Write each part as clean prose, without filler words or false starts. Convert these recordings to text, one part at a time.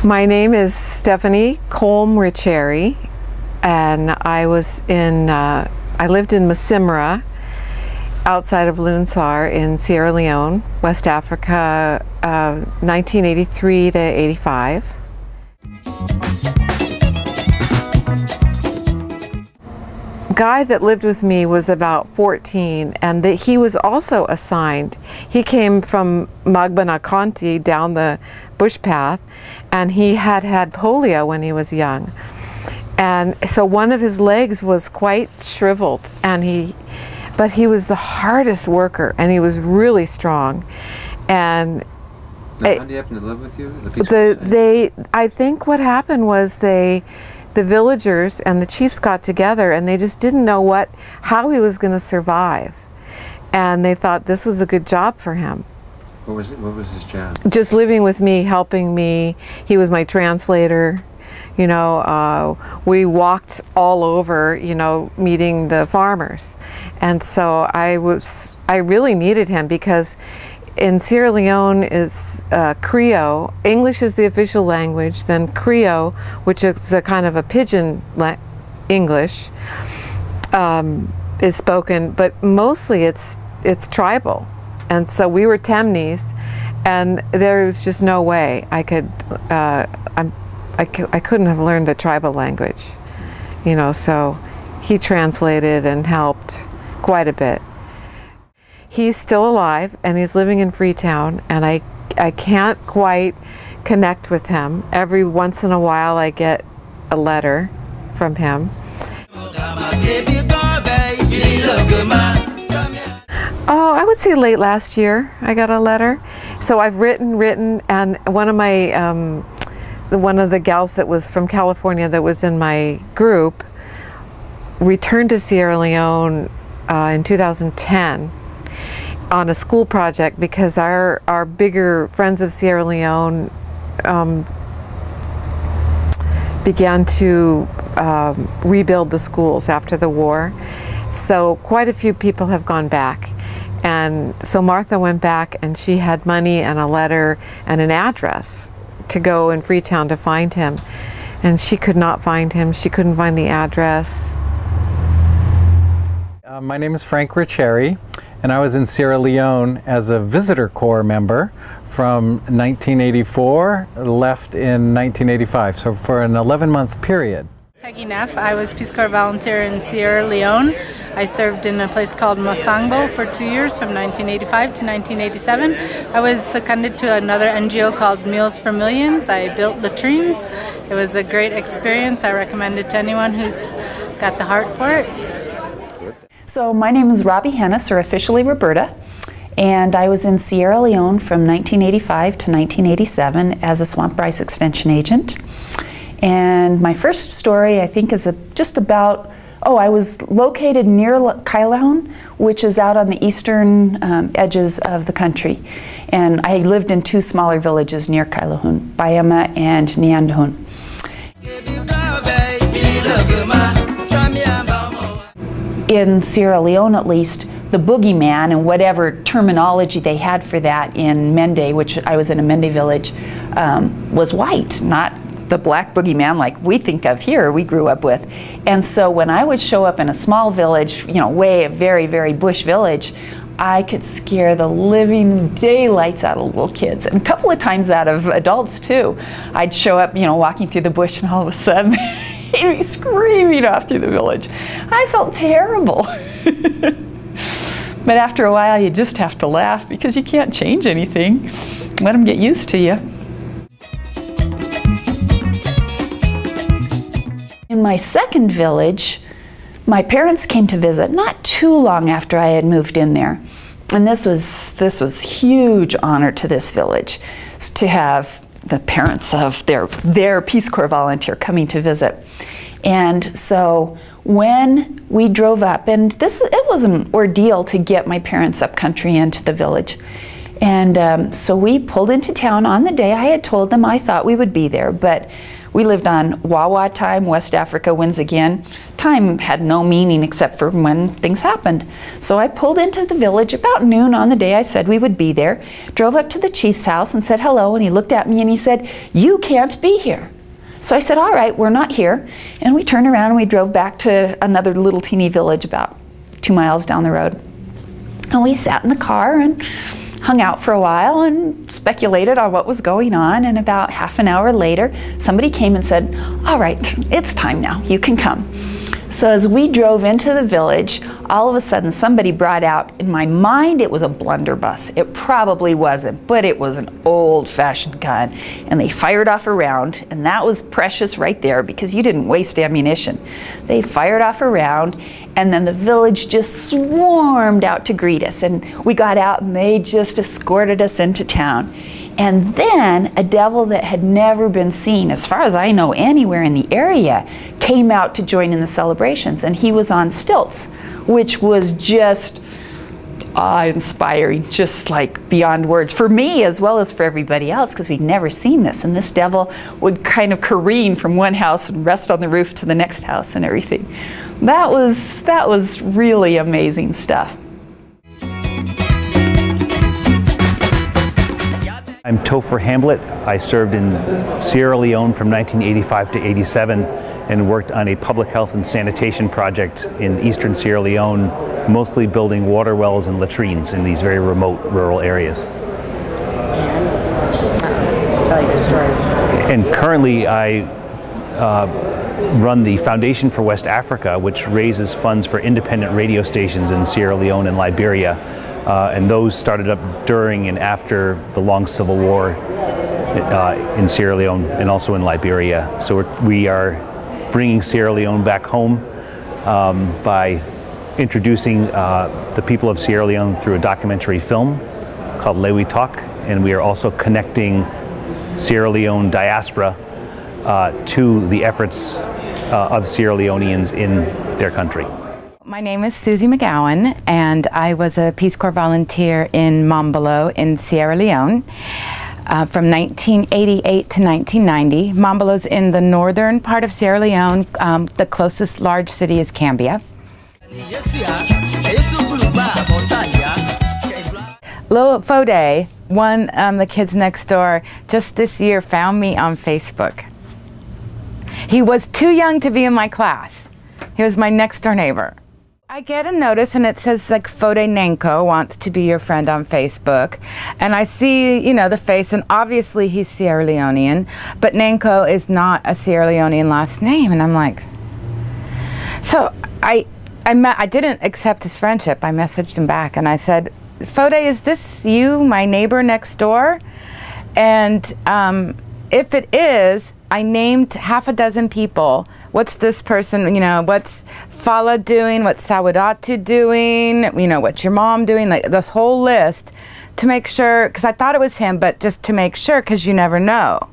My name is Stephanie Colm-Richeri, and I lived in Masimra, outside of Lunsar in Sierra Leone, West Africa, 1983 to 85. Guy that lived with me was about 14, and he was also assigned. He came from Magbanaconti down the bush path, and he had had polio when he was young. And so one of his legs was quite shriveled, but he was the hardest worker, and he was really strong. And now, how do you happen to live with you? I think what happened was the villagers and the chiefs got together, and they just didn't know how he was going to survive, and they thought this was a good job for him. What was his job? Just living with me, helping me. He was my translator. You know, we walked all over, you know, meeting the farmers, and so I really needed him, because in Sierra Leone it's Creole. English is the official language, then Creole, which is a kind of a pidgin English, is spoken, but mostly it's tribal. And so we were Temnes, and there was just no way I could, I couldn't have learned the tribal language, you know, so he translated and helped quite a bit. He's still alive, and he's living in Freetown, and I can't quite connect with him. Every once in a while I get a letter from him. Oh, I would say late last year I got a letter. So I've written, and one of the gals that was from California that was in my group returned to Sierra Leone in 2010 on a school project, because our bigger Friends of Sierra Leone began to rebuild the schools after the war. So quite a few people have gone back. And so Martha went back, and she had money and a letter and an address to go in Freetown to find him. And she could not find him. She couldn't find the address. My name is Frank Richeri, and I was in Sierra Leone as a Visitor Corps member from 1984, left in 1985, so for an 11-month period. Peggy Neff. I was Peace Corps volunteer in Sierra Leone. I served in a place called Mosangbo for 2 years, from 1985 to 1987. I was seconded to another NGO called Meals for Millions. I built latrines. It was a great experience. I recommend it to anyone who's got the heart for it. So my name is Robbie Hennis, or officially Roberta, and I was in Sierra Leone from 1985 to 1987 as a swamp rice extension agent. And my first story, I think, is just about, I was located near Kailahun, which is out on the eastern edges of the country. And I lived in two smaller villages near Kailahun, Bayama and Nyandahun. In Sierra Leone, at least, the boogeyman, and whatever terminology they had for that in Mende, which I was in a Mende village, was white, not the black boogeyman like we think of here, we grew up with. And so when I would show up in a small village, you know, a very, very bush village, I could scare the living daylights out of little kids, and a couple of times out of adults too. I'd show up, you know, walking through the bush, and all of a sudden he'd be screaming off through the village. I felt terrible. But after a while you just have to laugh, because you can't change anything. Let them get used to you. In my second village, my parents came to visit not too long after I had moved in there. And this was this was huge honor to this village to have the parents of their Peace Corps volunteer coming to visit. And so when we drove up, and it was an ordeal to get my parents up country into the village. And so we pulled into town on the day. I had told them I thought we would be there, but we lived on Wawa time. West Africa wins again. Time had no meaning except for when things happened. So I pulled into the village about noon on the day I said we would be there, drove up to the chief's house and said hello, and he looked at me and he said, "You can't be here." So I said, "All right, we're not here." And we turned around and we drove back to another little teeny village about 2 miles down the road. And we sat in the car and hung out for a while and speculated on what was going on. And about half an hour later, somebody came and said, "All right, it's time now, you can come." So as we drove into the village, all of a sudden somebody brought out, in my mind it was a blunderbuss. It probably wasn't, but it was an old-fashioned gun. And they fired off a round, and that was precious right there because you didn't waste ammunition. They fired off a round, and then the village just swarmed out to greet us. And we got out and they just escorted us into town. And then a devil that had never been seen, as far as I know, anywhere in the area, came out to join in the celebrations. And he was on stilts, which was just awe-inspiring, just like beyond words, for me as well as for everybody else, because we'd never seen this. And this devil would kind of careen from one house and rest on the roof to the next house and everything. That was really amazing stuff. I'm Topher Hamblett. I served in Sierra Leone from 1985 to 87 and worked on a public health and sanitation project in eastern Sierra Leone, mostly building water wells and latrines in these very remote rural areas. Tell your story. And currently I run the Foundation for West Africa, which raises funds for independent radio stations in Sierra Leone and Liberia. And those started up during and after the long civil war in Sierra Leone and also in Liberia. So we are bringing Sierra Leone back home by introducing the people of Sierra Leone through a documentary film called Leone Talk, and we are also connecting Sierra Leone diaspora to the efforts of Sierra Leoneans in their country. My name is Susie McGowan, and I was a Peace Corps volunteer in Mombolo in Sierra Leone from 1988 to 1990. Mombolo's in the northern part of Sierra Leone. The closest large city is Cambia. Lil Fode, one of the kids next door, just this year found me on Facebook. He was too young to be in my class. He was my next door neighbor. I get a notice and it says like Fode Nenko wants to be your friend on Facebook, and I see, you know, the face, and obviously he's Sierra Leonean, but Nenko is not a Sierra Leonean last name, and I'm like, so I didn't accept his friendship. I messaged him back and I said, Fode, is this you, my neighbor next door? And if it is, I named half a dozen people. What's this person, you know, what's Fala doing, what's Sawadatu doing, you know, what's your mom doing, like this whole list to make sure, because I thought it was him, but just to make sure, because you never know.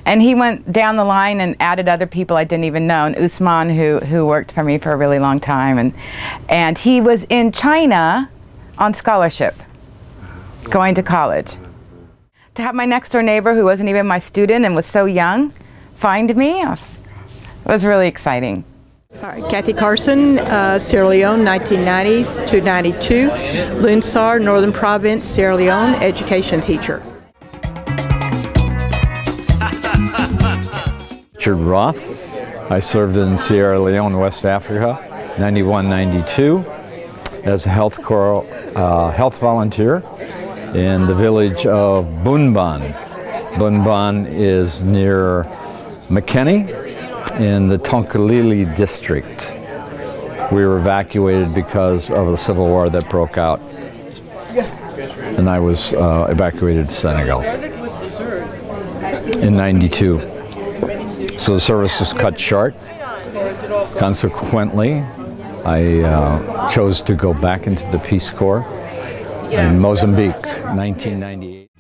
And he went down the line and added other people I didn't even know, and Usman, who worked for me for a really long time, and he was in China on scholarship, going to college. To have my next door neighbor, who wasn't even my student and was so young, find me, it was really exciting. All right, Kathy Carson, Sierra Leone, 1990 to 92. Lunsar, Northern Province, Sierra Leone, education teacher. Richard Roth. I served in Sierra Leone, West Africa, 91-92 as a health volunteer in the village of Bunban. Bunban is near McKinney in the Tonkalili district. We were evacuated because of the civil war that broke out, and I was evacuated to Senegal in 92. So the service was cut short. Consequently, I chose to go back into the Peace Corps in Mozambique, 1998.